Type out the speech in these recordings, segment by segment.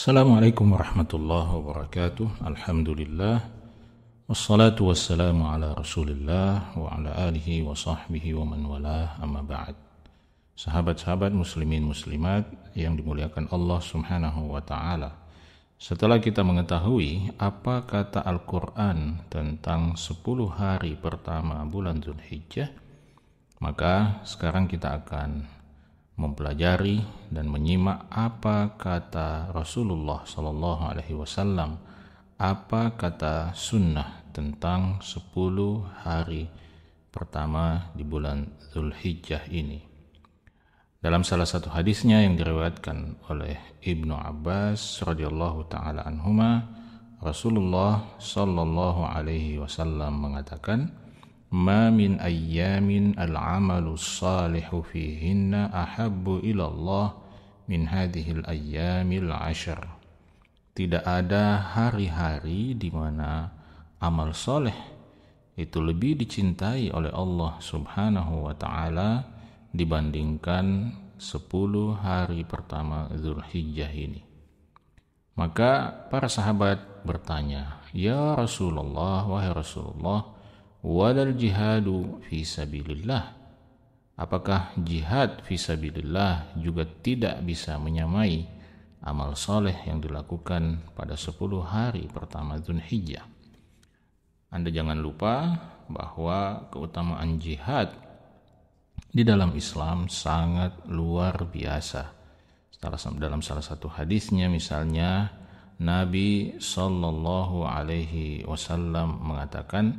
Assalamualaikum warahmatullahi wabarakatuh. Alhamdulillah. Wassalatu wassalamu ala rasulillah wa ala alihi wa sahbihi wa man walah, amma ba'd. Sahabat-sahabat muslimin muslimat yang dimuliakan Allah subhanahu wa ta'ala, setelah kita mengetahui apa kata Al-Quran tentang 10 hari pertama bulan Dzulhijjah, maka sekarang kita akan mempelajari dan menyimak apa kata Rasulullah SAW, apa kata sunnah tentang 10 hari pertama di bulan Dzulhijjah ini. Dalam salah satu hadisnya yang diriwayatkan oleh Ibnu Abbas radhiyallahu taala anhuma, Rasulullah sallallahu alaihi wasallam mengatakan, "Ma min ayyamin al-'amalu salihu fihinna ahabbu ila Allah min hadhil ayyamil 'ashr." Tidak ada hari-hari di mana amal soleh itu lebih dicintai oleh Allah subhanahu wa ta'ala dibandingkan 10 hari pertama Dzulhijjah ini. Maka para sahabat bertanya, "Ya Rasulullah, wahai Rasulullah, walal jihadu fi sabilillah, apakah jihad fi sabilillah juga tidak bisa menyamai amal soleh yang dilakukan pada 10 hari pertama Dzulhijjah?" Anda jangan lupa bahwa keutamaan jihad di dalam Islam sangat luar biasa. Dalam salah satu hadisnya misalnya, Nabi sallallahu alaihi wasallam mengatakan,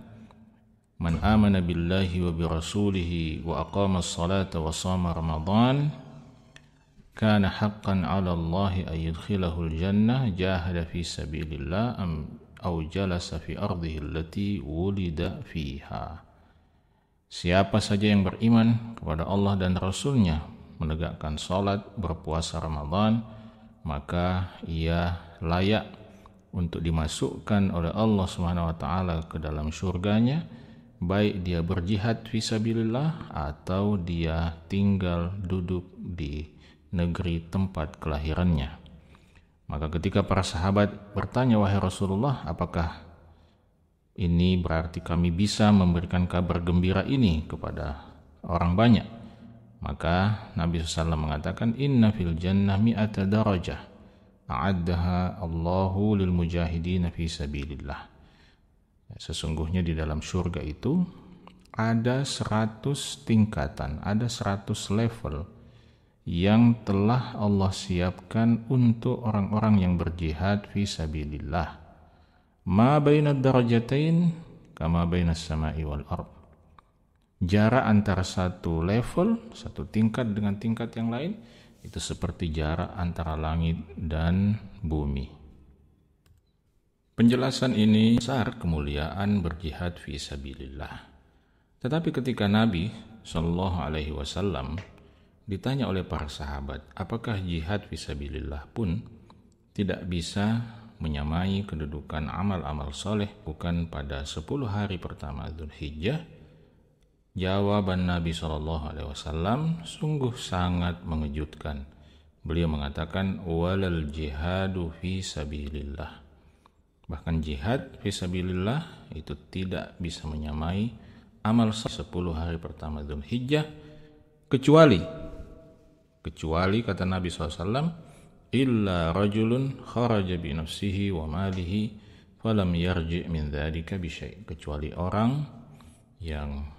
"Man amana billahi wa bi rasulihi wa aqama as-salata wa shama ramadan, kana haqqan 'ala Allahi ay yudkhilahu al-jannah jahada fi sabilillah aw jalasa fi ardihi allati wulida fiha." Siapa saja yang beriman kepada Allah dan Rasulnya, menegakkan salat, berpuasa Ramadan, maka ia layak untuk dimasukkan oleh Allah Subhanahu wa taala ke dalam surganya, baik dia berjihad fisabilillah atau dia tinggal duduk di negeri tempat kelahirannya. Maka ketika para sahabat bertanya, "Wahai Rasulullah, apakah ini berarti kami bisa memberikan kabar gembira ini kepada orang banyak?" Maka Nabi SAW mengatakan, "Inna fil jannah mi'ata darajah a'addaha Allahu lil mujahidin fi sabilillah." Sesungguhnya di dalam surga itu ada 100 tingkatan, ada 100 level yang telah Allah siapkan untuk orang-orang yang berjihad fi sabilillah. Ma bainad darajatain kama bainas sama'i wal ard. Jarak antara satu level, satu tingkat dengan tingkat yang lain, itu seperti jarak antara langit dan bumi. Penjelasan ini besar kemuliaan berjihad fi sabilillah. Tetapi ketika Nabi sallallahu alaihi wasallam ditanya oleh para sahabat, apakah jihad fi sabilillah pun tidak bisa menyamai kedudukan amal-amal soleh bukan pada 10 hari pertama Dzulhijjah, jawaban Nabi SAW sungguh sangat mengejutkan. Beliau mengatakan, "Walal jihadu fi sabilillah." Bahkan jihad fi sabilillah itu tidak bisa menyamai amal 10 hari pertama Dzulhijjah, kecuali kata Nabi SAW, "Illa rajulun kharaja bi nafsihi wa malihi falam yarji' min dzalika bi syai'." Kecuali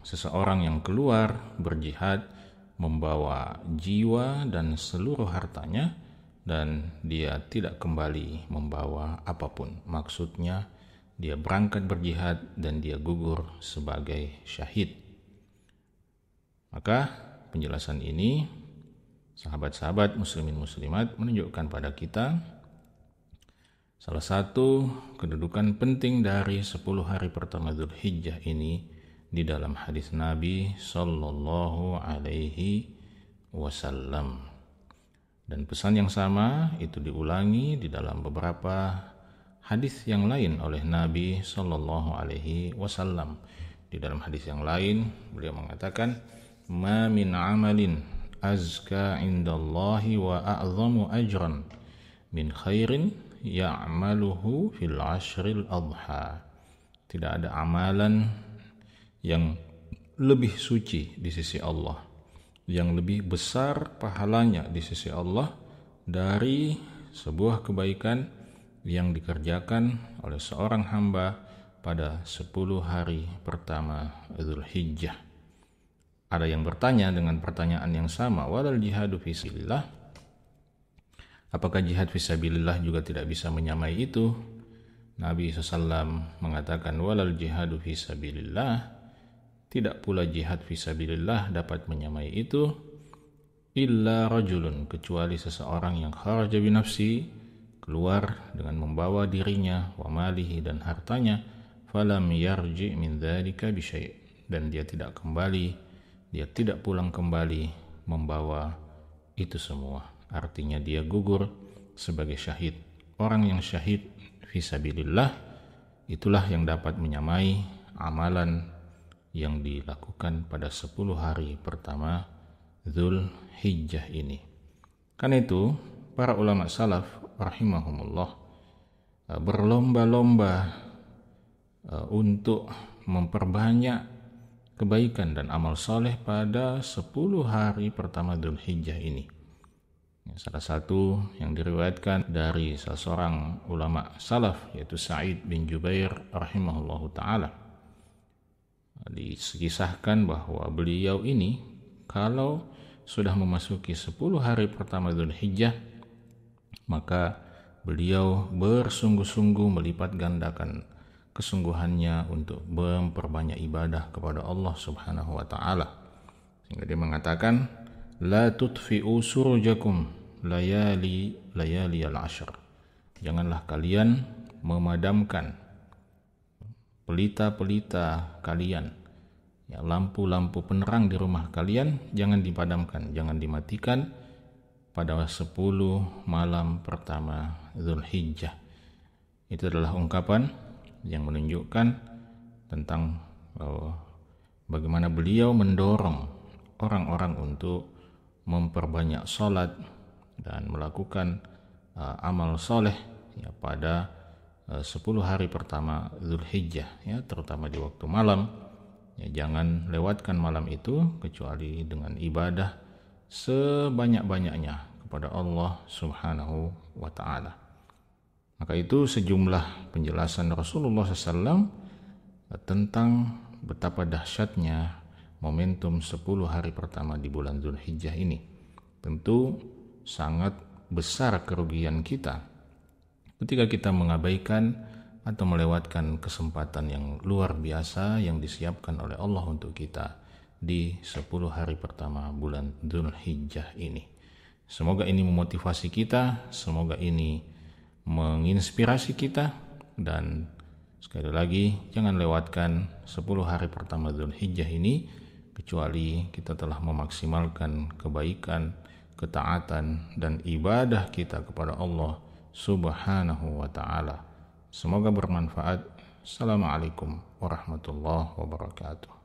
seseorang yang keluar berjihad membawa jiwa dan seluruh hartanya dan dia tidak kembali membawa apapun. Maksudnya dia berangkat berjihad dan dia gugur sebagai syahid. Maka penjelasan ini, sahabat-sahabat muslimin muslimat, menunjukkan pada kita salah satu kedudukan penting dari 10 hari pertama Dzulhijjah ini di dalam hadis Nabi sallallahu alaihi wasallam. Dan pesan yang sama itu diulangi di dalam beberapa hadis yang lain oleh Nabi sallallahu alaihi wasallam. Di dalam hadis yang lain beliau mengatakan, "Ma min amalin azka indallahi wa a'zamu ajran min khairin ya'maluhu fil ashril adha. Tidak ada amalan yang lebih suci di sisi Allah, yang lebih besar pahalanya di sisi Allah dari sebuah kebaikan yang dikerjakan oleh seorang hamba pada 10 hari pertama Dzulhijjah. Ada yang bertanya dengan pertanyaan yang sama, walal jihadu fisabilillah, apakah jihad fisabilillah juga tidak bisa menyamai itu? Nabi SAW mengatakan walal jihadu fisabilillah, tidak pula jihad fisabilillah dapat menyamai itu, illa rajulun, kecuali seseorang yang kharaja binafsi, keluar dengan membawa dirinya, wa malihi, dan hartanya, falam yarji min dzalika bi syai', dan dia tidak pulang kembali membawa itu semua. Artinya dia gugur sebagai syahid. Orang yang syahid fisabilillah itulah yang dapat menyamai amalan yang dilakukan pada 10 hari pertama Dzulhijjah ini. Karena itu para ulama salaf rahimahumullah berlomba-lomba untuk memperbanyak kebaikan dan amal soleh pada 10 hari pertama Dzulhijjah ini. Salah satu yang diriwayatkan dari salah seorang ulama salaf, yaitu Sa'id bin Jubair rahimahullahu ta'ala, dikisahkan bahwa beliau ini kalau sudah memasuki 10 hari pertama Dzulhijjah, maka beliau bersungguh-sungguh melipat gandakan kesungguhannya untuk memperbanyak ibadah kepada Allah Subhanahu wa ta'ala. Sehingga dia mengatakan, la tutfi'u surujakum layali al-ashr. Janganlah kalian memadamkan pelita-pelita kalian, ya, lampu-lampu penerang di rumah kalian jangan dipadamkan, jangan dimatikan pada 10 malam pertama Dzulhijjah. Itu adalah ungkapan yang menunjukkan tentang bagaimana beliau mendorong orang-orang untuk memperbanyak salat dan melakukan amal soleh, ya, pada 10 hari pertama Dzulhijjah, ya, terutama di waktu malam. Ya, jangan lewatkan malam itu kecuali dengan ibadah sebanyak-banyaknya kepada Allah Subhanahu wa ta'ala. Maka itu sejumlah penjelasan Rasulullah SAW tentang betapa dahsyatnya momentum 10 hari pertama di bulan Dzulhijjah ini. Tentu sangat besar kerugian kita ketika kita mengabaikan atau melewatkan kesempatan yang luar biasa yang disiapkan oleh Allah untuk kita di 10 hari pertama bulan Dzulhijjah ini. Semoga ini memotivasi kita, semoga ini menginspirasi kita, dan sekali lagi jangan lewatkan 10 hari pertama Dzulhijjah ini kecuali kita telah memaksimalkan kebaikan, ketaatan, dan ibadah kita kepada Allah Subhanahu wa ta'ala. Semoga bermanfaat. Assalamualaikum warahmatullahi wabarakatuh.